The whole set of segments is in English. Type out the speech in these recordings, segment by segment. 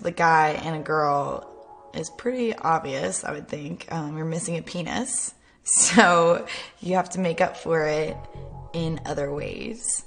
with a guy and a girl is pretty obvious, I would think. You're missing a penis, so you have to make up for it in other ways.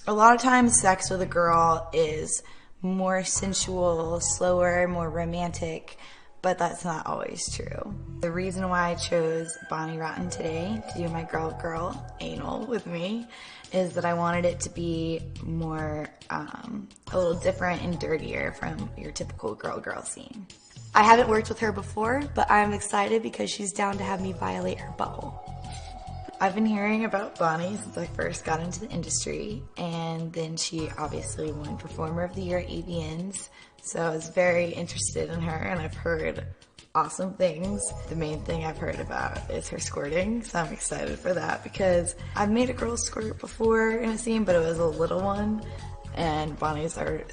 A lot of times sex with a girl is more sensual, slower, more romantic, but that's not always true. The reason why I chose Bonnie Rotten today to do my girl anal with me is that I wanted it to be more, a little different and dirtier from your typical girl scene. I haven't worked with her before, but I'm excited because she's down to have me violate her butthole. I've been hearing about Bonnie since I first got into the industry, and then she obviously won Performer of the Year at AVNs, so I was very interested in her, and I've heard awesome things. The main thing I've heard about is her squirting, so I'm excited for that because I've made a girl squirt before in a scene, but it was a little one, and Bonnie's are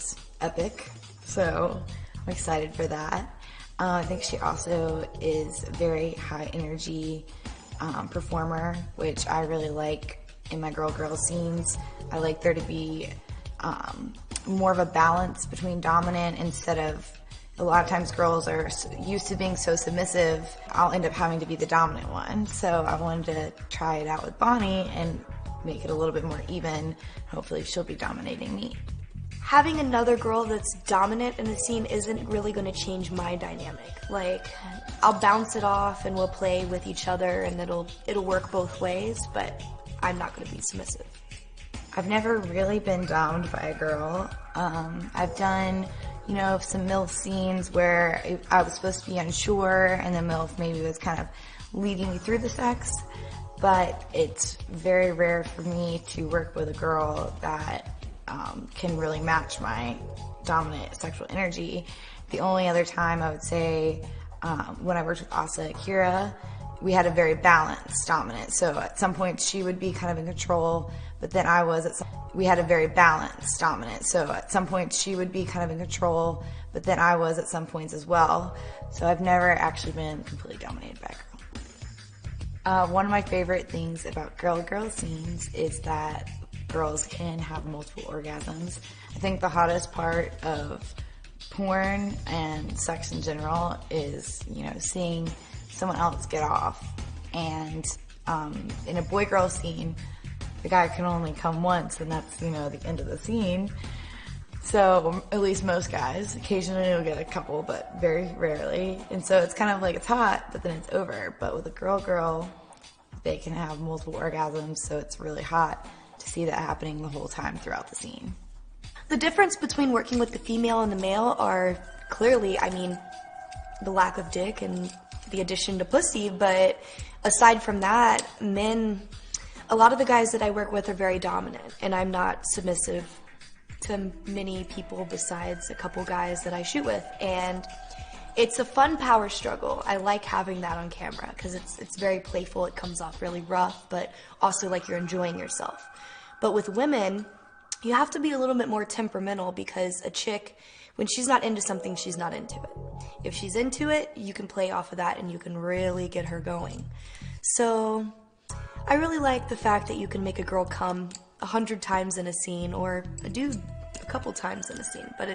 epic, so I'm excited for that. I think she also is very high energy performer, which I really like in my girl scenes. I like there to be more of a balance between dominant instead of, a lot of times girls are used to being so submissive, I'll end up having to be the dominant one. So I wanted to try it out with Bonnie and make it a little bit more even. Hopefully she'll be dominating me. Having another girl that's dominant in the scene isn't really going to change my dynamic. Like, I'll bounce it off and we'll play with each other and it'll work both ways, but I'm not going to be submissive. I've never really been domed by a girl. I've done, some MILF scenes where I was supposed to be unsure and the MILF maybe was kind of leading me through the sex, but it's very rare for me to work with a girl that can really match my dominant sexual energy. The only other time I would say when I worked with Asa Akira, we had a very balanced dominant. So at some point she would be kind of in control, but then I was we had a very balanced dominant. So at some point she would be kind of in control, but then I was at some points as well. So I've never actually been completely dominated by a girl. One of my favorite things about girl scenes is that girls can have multiple orgasms. I think the hottest part of porn and sex in general is, seeing someone else get off. And in a boy-girl scene, the guy can only come once, and that's, the end of the scene. So, at least most guys. Occasionally you'll get a couple, but very rarely. And so it's kind of like it's hot, but then it's over. But with a girl, they can have multiple orgasms, so it's really hot to see that happening the whole time throughout the scene. The difference between working with the female and the male are clearly, the lack of dick and the addition to pussy, but aside from that, men, a lot of the guys that I work with are very dominant, and I'm not submissive to many people besides a couple guys that I shoot with, and it's a fun power struggle. I like having that on camera because it's very playful. It comes off really rough, but also like you're enjoying yourself. But with women, you have to be a little bit more temperamental because a chick, when she's not into something, she's not into it. If she's into it, you can play off of that and you can really get her going. So I really like the fact that you can make a girl come 100 times in a scene or a dude a couple times in a scene, but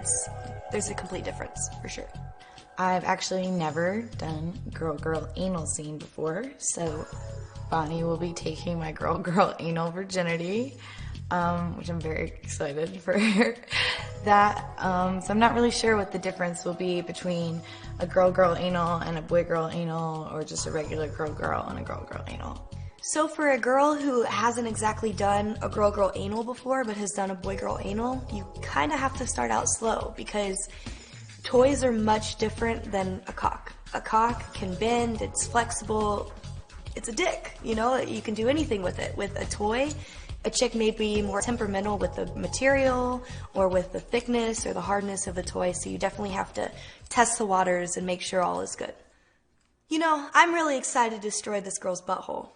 there's a complete difference for sure. I've actually never done girl anal scene before, so Bonnie will be taking my girl anal virginity, which I'm very excited for that. So I'm not really sure what the difference will be between a girl anal and a boy-girl anal, or just a regular girl and a girl anal. So for a girl who hasn't exactly done a girl anal before, but has done a boy-girl anal, you kind of have to start out slow because toys are much different than a cock. A cock can bend, it's flexible, it's a dick, you can do anything with it. With a toy, a chick may be more temperamental with the material or with the thickness or the hardness of the toy, so you definitely have to test the waters and make sure all is good. I'm really excited to destroy this girl's butthole.